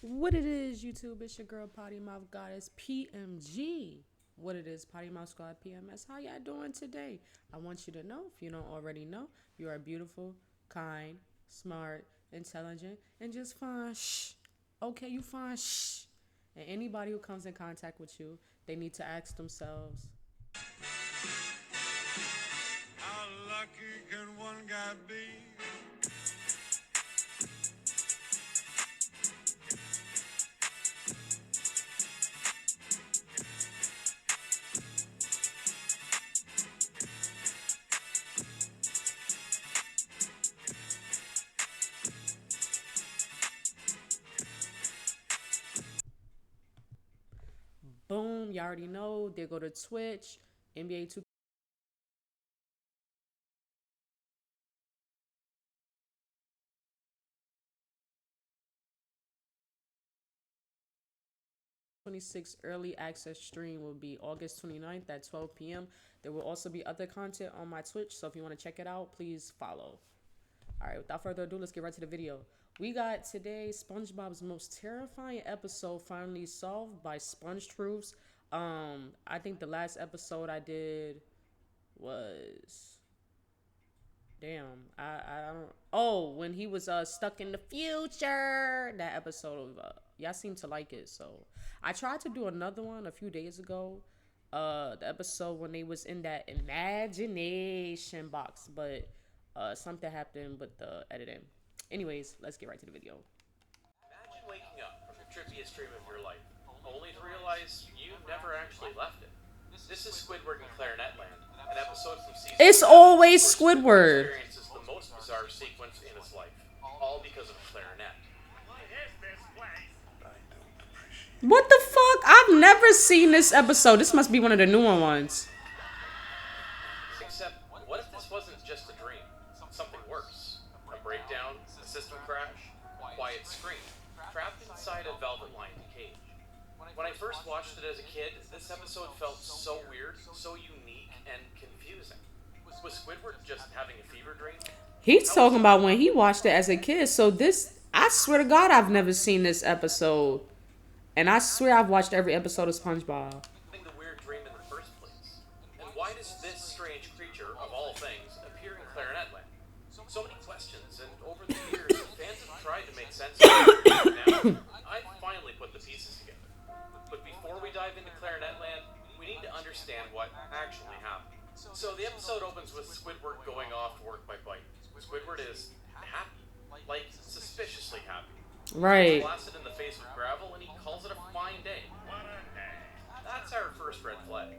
What it is, YouTube? It's your girl, Potty Mouth Goddess PMG. What it is, Potty Mouth Squad PMS. How y'all doing today? I want you to know, if you don't already know, you are beautiful, kind, smart, intelligent, and just fine. Shh. Okay, you fine. Shh. And anybody who comes in contact with you, they need to ask themselves, how lucky can one guy be? boom, you already know. They go to Twitch, NBA 26 early access stream will be August 29th at 12 p.m. There will also be other content on my Twitch, so if you want to check it out, please follow. All right, without further ado, let's get right to the video. We got today SpongeBob's most terrifying episode finally solved by Sponge Truths. I think the last episode I did was I don't. Oh, when he was stuck in the future, that episode of y'all seem to like it, so I tried to do another one a few days ago. The episode when they was in that imagination box, but something happened with the editing. Anyways, let's get right to the video. Imagine waking up from the trippiest dream of your life, only to realize you never actually left it. This is Squidward in Clarinet Land, an episode from season It's 7 always where Squidward. experiences the most bizarre sequence in his life, all because of a clarinet. What the fuck? I've never seen this episode. This must be one of the newer ones. Except, what if this wasn't just a dream? Something worse. A breakdown, a system crash, a quiet scream, trapped inside a velvet-lined cage. When I first watched it as a kid, this episode felt so weird, so unique, and confusing. Was Squidward just having a fever dream? He's talking about when he watched it as a kid. So this, I swear to God, I've never seen this episode. And I swear I've watched every episode of SpongeBob. Having the weird dream in the first place? And why does this strange creature, of all things, appear in Clarinet Land? So many questions, and over the years, fans have tried to make sense of it. Now, I finally put the pieces together. But before we dive into Clarinet Land, we need to understand what actually happened. So the episode opens with Squidward going off to work by bike. Squidward is happy, like suspiciously happy. Right. He's blasted in the face with gravel, and he calls it a fine day. That's our first red flag.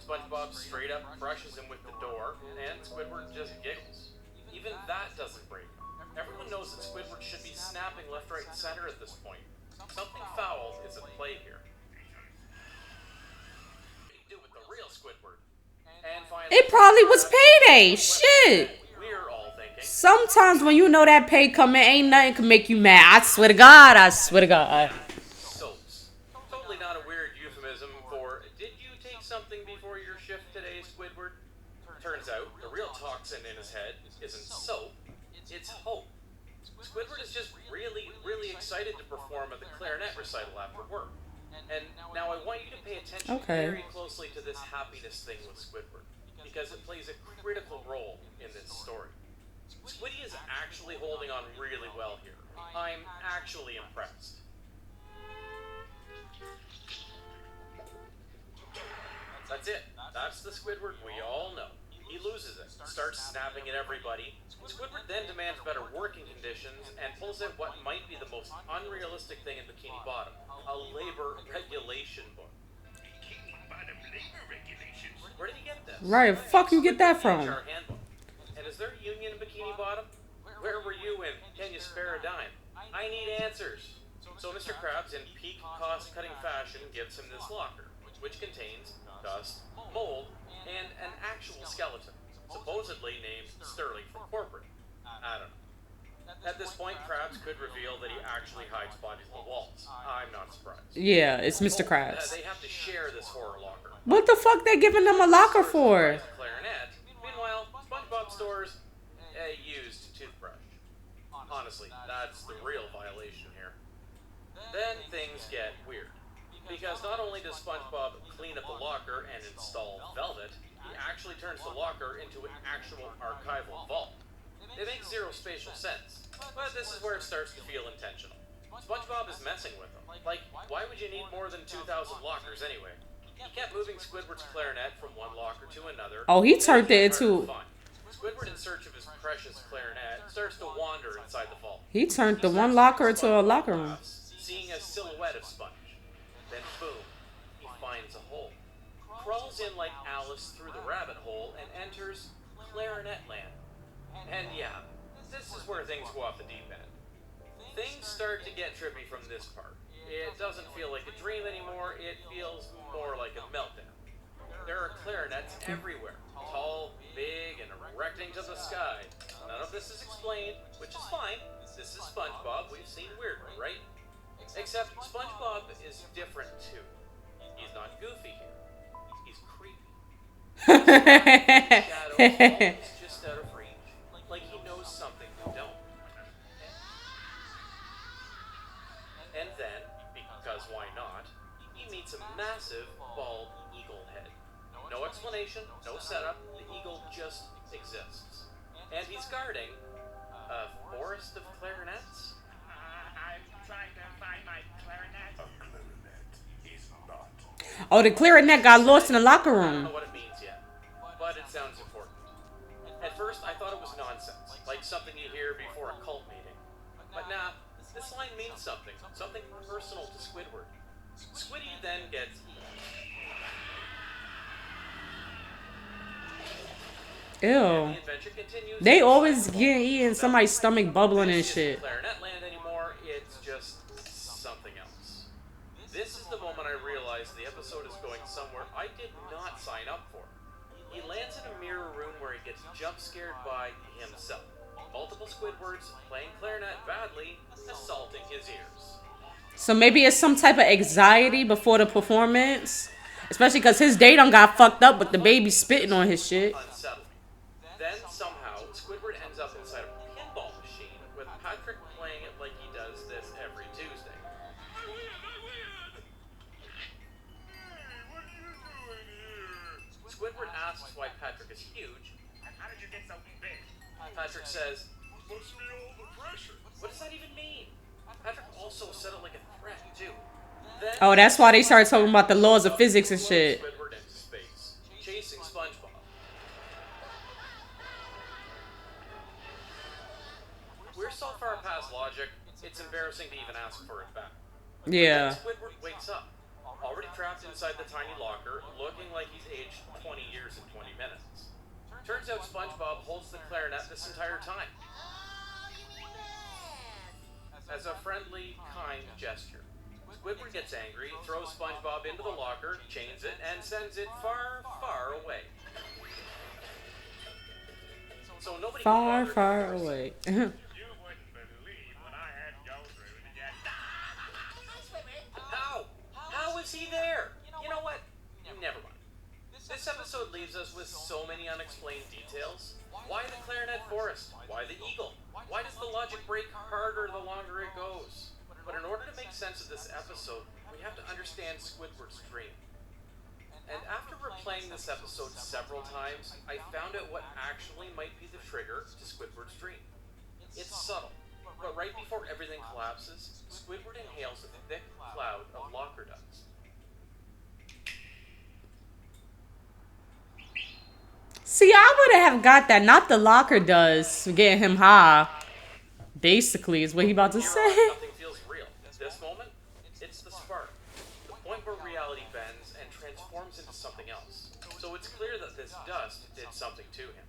SpongeBob straight up crushes him with the door, and Squidward just giggles. Even that doesn't break him. Everyone knows that Squidward should be snapping left, right, and center at this point. Something foul is at play here. What do you do with the real Squidward? And finally, It probably was payday. Shit. we're all thinking. Sometimes when you know that pay coming, ain't nothing can make you mad. I swear to God. I swear to God. Soaps. Totally not a weird euphemism for, did you take something before your shift today, Squidward? Turns out, the real toxin in his head isn't soap, it's hope. Squidward is just really, really excited to perform at the clarinet recital after work. And now I want you to pay attention very closely to this happiness thing with Squidward, because it plays a critical role in this story. Squiddy is actually holding on really well here. I'm actually impressed. That's it. That's the Squidward we all know. He loses it, starts snapping at everybody. Squidward then demands better working conditions and pulls out what might be the most unrealistic thing in Bikini Bottom, a labor regulation book. Bikini Bottom labor regulations. Where did he get this? Right. Fuck you get that from? HR handbook. And is there a union in Bikini Bottom? Where were you in Can You Spare a Dime? I need answers. So Mr. Krabs, in peak cost-cutting fashion, gives him this locker, which contains dust, mold, and an actual skeleton, supposedly named Sterling from corporate. I don't know. At this point, Krabs could reveal that he actually hides bodies on the walls. I'm not surprised. Yeah, it's Mr. Oh, Krabs. they have to share this horror locker. What the fuck they giving them a locker for? Clarinet. Meanwhile, SpongeBob stores a used toothbrush. Honestly, that's the real violation here. Then things get weird. Because not only does SpongeBob clean up the locker and install Velvet, he actually turns the locker into an actual archival vault. It makes zero spatial sense, but this is where it starts to feel intentional. SpongeBob is messing with them. Like, why would you need more than 2,000 lockers anyway? He kept moving Squidward's clarinet from one locker to another. Oh, he turned it into... Squidward, in search of his precious clarinet, starts to wander inside the vault. He turned the one locker into a locker room. Seeing a silhouette of Sponge. Then boom, he finds a hole. Crawls in like Alice through the rabbit hole and enters Clarinet Land. And yeah, this is where things go off the deep end. Things start to get trippy from this part. It doesn't feel like a dream anymore, it feels more like a meltdown. There are clarinets everywhere, tall, big, and erecting to the sky. None of this is explained, which is fine. This is SpongeBob, we've seen weird one, right? Except SpongeBob is different too. He's not goofy here. He's creepy. He's just out of reach. Like he knows something we don't. And then, because why not, he meets a massive, bald eagle head. No explanation, no setup, the eagle just exists. And he's guarding a forest of clarinets? I'm trying to find my clarinet. A clarinet is not. Oh, the clarinet got lost in the locker I don't room. know what it means yet, but it sounds important. At first, I thought it was nonsense, like something you hear before a cult meeting. But nah, this line means something personal to Squidward. Squiddy then gets... Ew. The adventure continues. They always get eating somebody's stomach bubbling and This shit. isn't Clarinet Land anymore, it's just something else. This is the moment I realized the episode is going somewhere I did not sign up for. He lands in a mirror room where he gets jump scared by himself. Multiple Squidwards playing clarinet badly, assaulting his ears. So maybe it's some type of anxiety before the performance. Especially because his day done got fucked up with the baby spitting on his shit. Unsettling. Then somehow Squidward ends up inside a pinball machine with Patrick playing it like he does this every Tuesday. I win! Hey, what are you doing here? Squidward asks why Patrick is huge. How did you get so big? Patrick says, Must be all the pressure. what does that even mean? Patrick also said it like a threat, too. Then Oh, that's why they started talking about the laws of physics and shit. Squidward into space, chasing SpongeBob. We're so far past logic, it's embarrassing to even ask for it back. Yeah. Then Squidward wakes up, already trapped inside the tiny locker, looking like he's aged 20 years in 20 minutes. Turns out SpongeBob holds the clarinet this entire time. As a friendly, kind gesture. Squidward gets angry, throws SpongeBob into the locker, chains it, and sends it far, far away. So nobody can Far, bother far him. away. You wouldn't believe what I had to go through to get... How? How is he there? You know what? Never mind. This episode leaves us with so many unexplained details. Why the clarinet forest? Why the eagle? Why does the logic break harder the longer it goes? But in order to make sense of this episode, we have to understand Squidward's dream. And after replaying this episode several times, I found out what actually might be the trigger to Squidward's dream. It's subtle, but right before everything collapses, Squidward inhales a thick cloud of locker dust. See, I would have got that. Not the locker does. Getting him high. Basically, is what he about to Here on say. Nothing feels real. This moment, it's the spark. The point where reality bends and transforms into something else. So it's clear that this dust did something to him.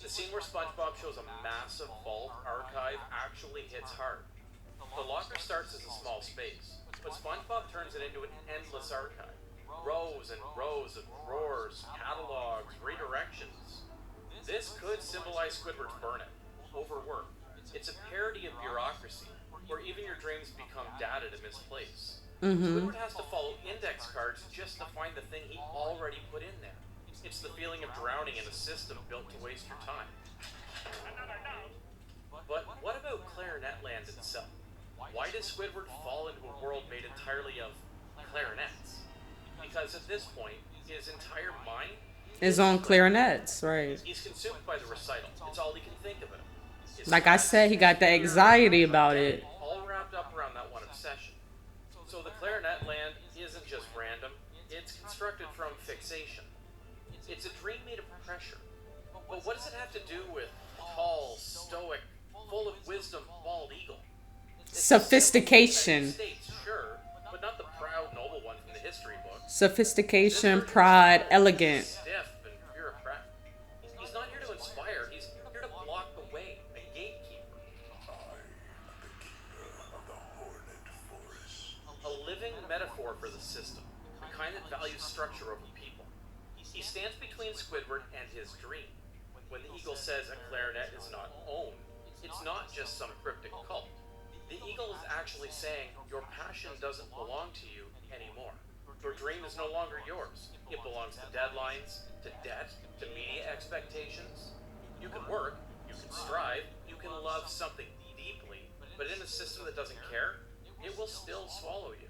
The scene where SpongeBob shows a massive vault archive actually hits hard. The locker starts as a small space, but SpongeBob turns it into an endless archive. Rows and rows of drawers, catalogs, redirections. This could symbolize Squidward's burnout, overwork. It's a parody of bureaucracy, where even your dreams become data to misplace. Squidward has to follow index cards just to find the thing he already put in there. It's the feeling of drowning in a system built to waste your time. Another note. But what about Clarinet Land itself? Why does Squidward fall into a world made entirely of clarinets? Because at this point, his entire mind His own clarinets, right? He's consumed by the recital. It's all he can think about. His Like I stress, said, he got the fear, anxiety about identity, it. all wrapped up around that one obsession. So the clarinet land isn't just random, it's constructed from fixation. It's a dream made of pressure. But what does it have to do with tall, stoic, full of wisdom, bald eagle? It's Sophistication. states, sure, but not the proud, noble one from the history books. Sophistication, pride, elegant. Stiff and bureaucratic. He's not here to inspire, he's here to block the way, a gatekeeper. A living metaphor for the system, the kind that values structure over people. He stands between Squidward and his dream. When the eagle says a clarinet is not owned, it's not just some cryptic cult. The eagle is actually saying your passion doesn't belong to you anymore. Your dream is no longer yours. It belongs to deadlines, to debt, to media expectations. You can work, you can strive, you can love something deeply, but in a system that doesn't care, it will still swallow you.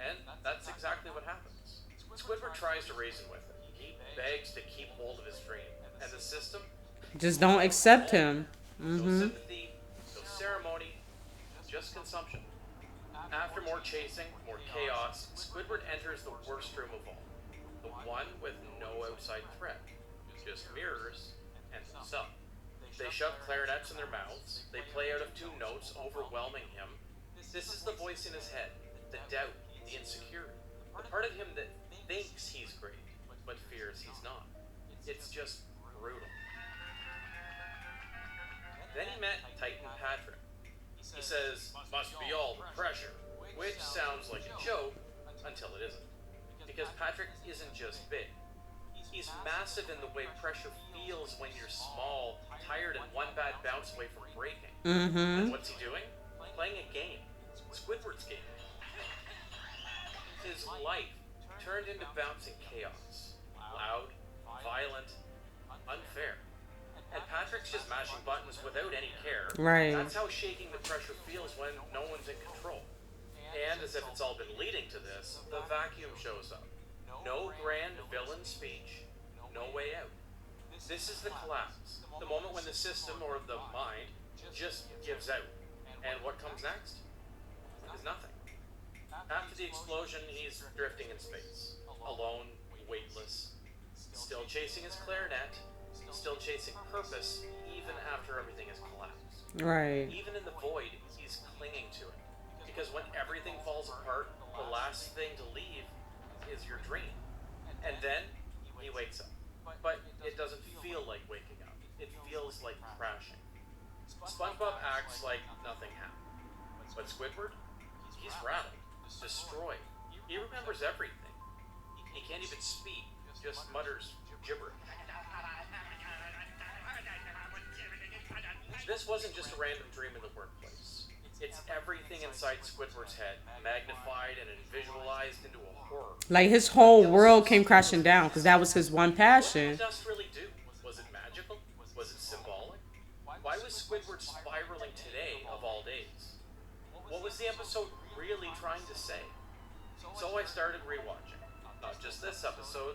And that's exactly what happens. Squidward tries to reason with it. He begs to keep hold of his dream. And the system? Just don't accept him. No sympathy, no ceremony, just consumption. After more chasing, more chaos, Squidward enters the worst room of all. The one with no outside threat. Just mirrors and himself. They shove clarinets in their mouths. They play out of two notes, overwhelming him. This is the voice in his head, the doubt, the insecurity. The part of him that thinks he's great, but fears he's not. It's just brutal. Then he met Titan Patrick. He says, must be all the pressure, which sounds like a joke until it isn't. Because Patrick isn't just big. He's massive in the way pressure feels when you're small, tired, and one bad bounce away from breaking. And what's he doing? Playing a game. Squidward's game. His life turned into bouncing chaos. Loud, violent, unfair. And Patrick's just mashing buttons without any care. Right. That's how shaking the pressure feels when no one's in control. And as if it's all been leading to this, the vacuum shows up. No grand villain speech, no way out. This is the collapse. The moment when the system or the mind just gives out. And what comes next? Is nothing. After the explosion, he's drifting in space. Alone, weightless. Still chasing his clarinet. Still chasing purpose, even after everything has collapsed. Right. Even in the void, he's clinging to it. Because when everything falls apart, the last thing to leave is your dream. And then, he wakes up. But it doesn't feel like waking up. It feels like crashing. Spongebob acts like nothing happened. But Squidward? He's rattled. Destroyed. He remembers everything. He can't even speak. Just mutters gibberish. This wasn't just a random dream in the workplace. It's everything inside Squidward's head, magnified and visualized into a horror. Like his whole world came crashing down because that was his one What passion. did dust really do? Was it magical? Was it symbolic? Why was Squidward spiraling today, of all days? What was the episode really trying to say? So I started rewatching. Not just this episode,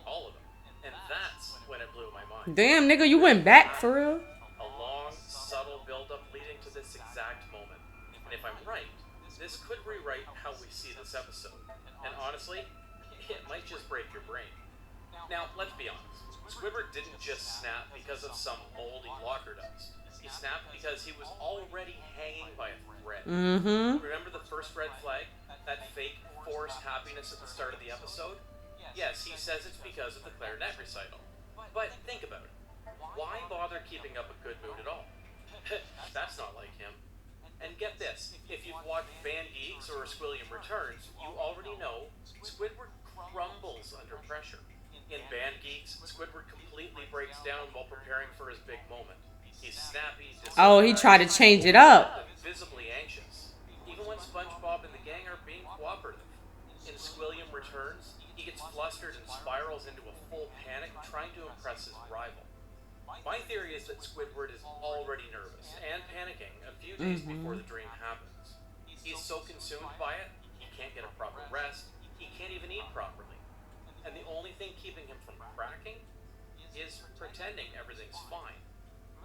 all of them. And that's when it blew my mind. Damn, nigga, you went back for real? A long, subtle build-up leading to this exact moment. And if I'm right, this could rewrite how we see this episode. And honestly, it might just break your brain. Now, let's be honest. Squidward didn't just snap because of some moldy blocker dust. He snapped because he was already hanging by a thread. Remember the first red flag? That fake, forced happiness at the start of the episode? Yes, he says it's because of the clarinet recital. But think about it. Why bother keeping up a good mood at all? That's not like him. And get this, if you've watched Band Geeks or Squilliam Returns, you already know Squidward crumbles under pressure. In Band Geeks, Squidward completely breaks down while preparing for his big moment. He's snappy, Oh, he tried to change it up. visibly anxious. Even when Spongebob and the gang are being cooperative. In Squilliam Returns, he gets flustered and spirals into a full panic trying to impress his rival. My theory is that Squidward is already nervous and panicking a few days before the dream happens. He's so consumed by it, he can't get a proper rest, he can't even eat properly. And the only thing keeping him from cracking is pretending everything's fine.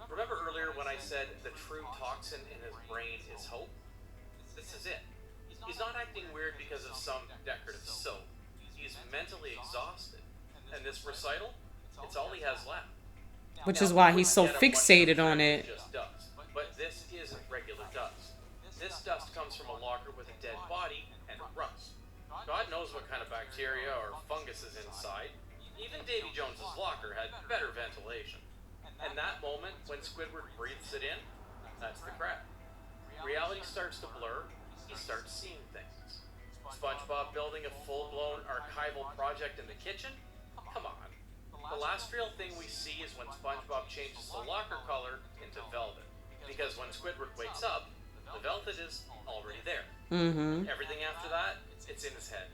Remember earlier when I said the true toxin in his brain is hope? This is it. He's not acting weird because of some decorative soap. He's mentally exhausted. And this recital, it's all he has left. Which is why he's so fixated on it. Just dust. But this isn't regular dust. This dust comes from a locker with a dead body and rust. God knows what kind of bacteria or fungus is inside. Even Davy Jones's locker had better ventilation. And that moment when Squidward breathes it in, that's the crack. Reality starts to blur. He starts seeing things. SpongeBob building a full-blown archival project in the kitchen? Come on. The last real thing we see is when SpongeBob changes the locker color into velvet. Because when Squidward wakes up, the velvet is already there. Everything after that, it's in his head.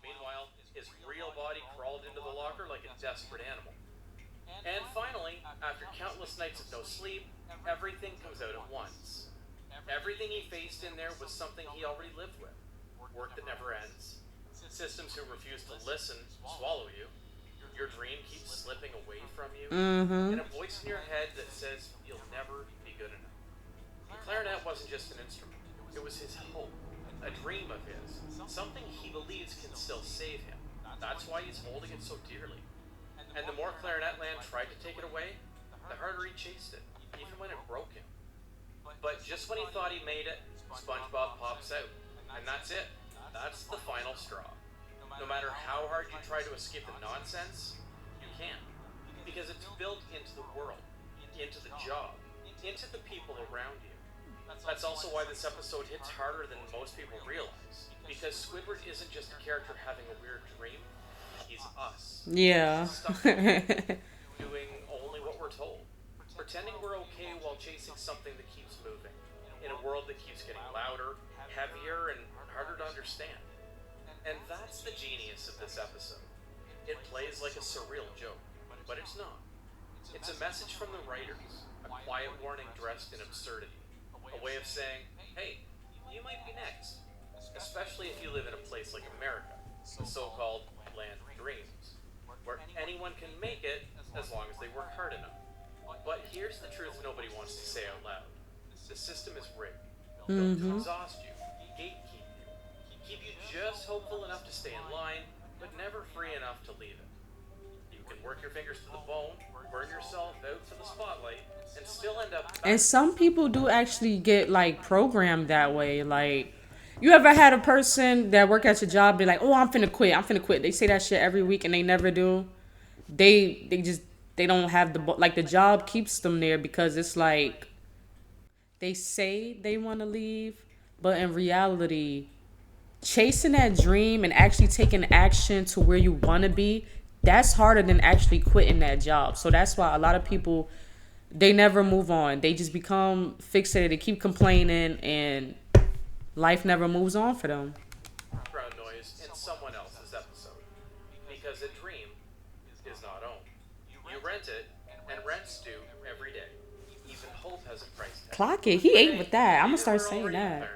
Meanwhile, his real body crawled into the locker like a desperate animal. And finally, after countless nights of no sleep, everything comes out at once. Everything he faced in there was something he already lived with. Work that never ends. Systems who refuse to listen, swallow you. Your dream keeps slipping away from you. And a voice in your head that says you'll never be good enough. The clarinet wasn't just an instrument. It was his hope. A dream of his. Something he believes can still save him. That's why he's holding it so dearly. And the more Clarinet Land tried to take it away, the harder he chased it, even when it broke him. But just when he thought he made it, SpongeBob pops out. And that's it. That's the final straw. No matter how hard you try to escape the nonsense, you can't. Because it's built into the world, into the job, into the people around you. That's also why this episode hits harder than most people realize. Because Squidward isn't just a character having a weird dream. He's us. Yeah. Stuck doing only what we're told. Pretending we're okay while chasing something that keeps moving. In a world that keeps getting louder, heavier, and harder to understand. And that's the genius of this episode. It plays like a surreal joke, but it's not. It's a message from the writers, a quiet warning dressed in absurdity. A way of saying, hey, you might be next. Especially if you live in a place like America, the so-called land of dreams, where anyone can make it as long as they work hard enough. But here's the truth nobody wants to say out loud. The system is rigged. Built to exhaust you, gatekeep you, keep you just hopeful enough to stay in line, but never free enough to leave it. You can work your fingers to the bone, burn yourself out for the spotlight, and still end up... And some people do actually get, like, programmed that way. Like, you ever had a person that work at your job be like, oh, I'm finna quit. They say that shit every week and they never do. They don't have the job keeps them there because it's like they say they want to leave, but in reality, chasing that dream and actually taking action to where you want to be, that's harder than actually quitting that job. So that's why a lot of people, they never move on. They just become fixated. They keep complaining and life never moves on for them. Background noise in someone else's episode. Because a dream is not owned. You rent it, and rent's due every day. Even hope has a price tag. Clock it. He ate with that. I'm going to start saying that.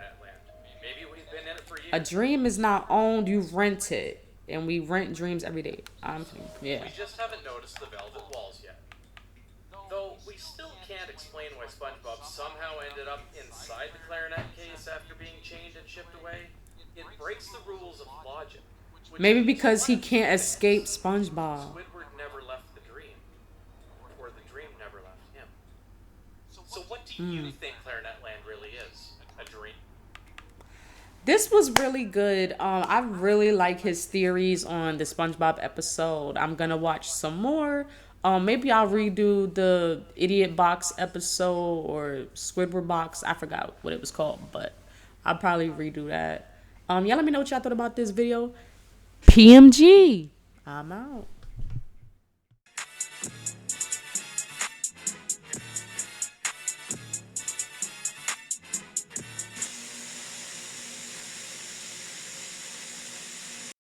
Maybe we've been in it for years. A dream is not owned. You rent it. And we rent dreams every day. Yeah. We just haven't noticed the velvet walls yet. Though we still can't explain why SpongeBob somehow ended up inside the clarinet case after being chained and shipped away. It breaks the rules of logic. Maybe because he can't escape SpongeBob. Squidward never left the dream. Or the dream never left him. So what do you think Clarinet Land really is? A dream? This was really good. I really like his theories on the SpongeBob episode. I'm going to watch some more. Maybe I'll redo the Idiot Box episode or Squidward Box. I forgot what it was called, but I'll probably redo that. Y'all let me know what y'all thought about this video. PMG. I'm out.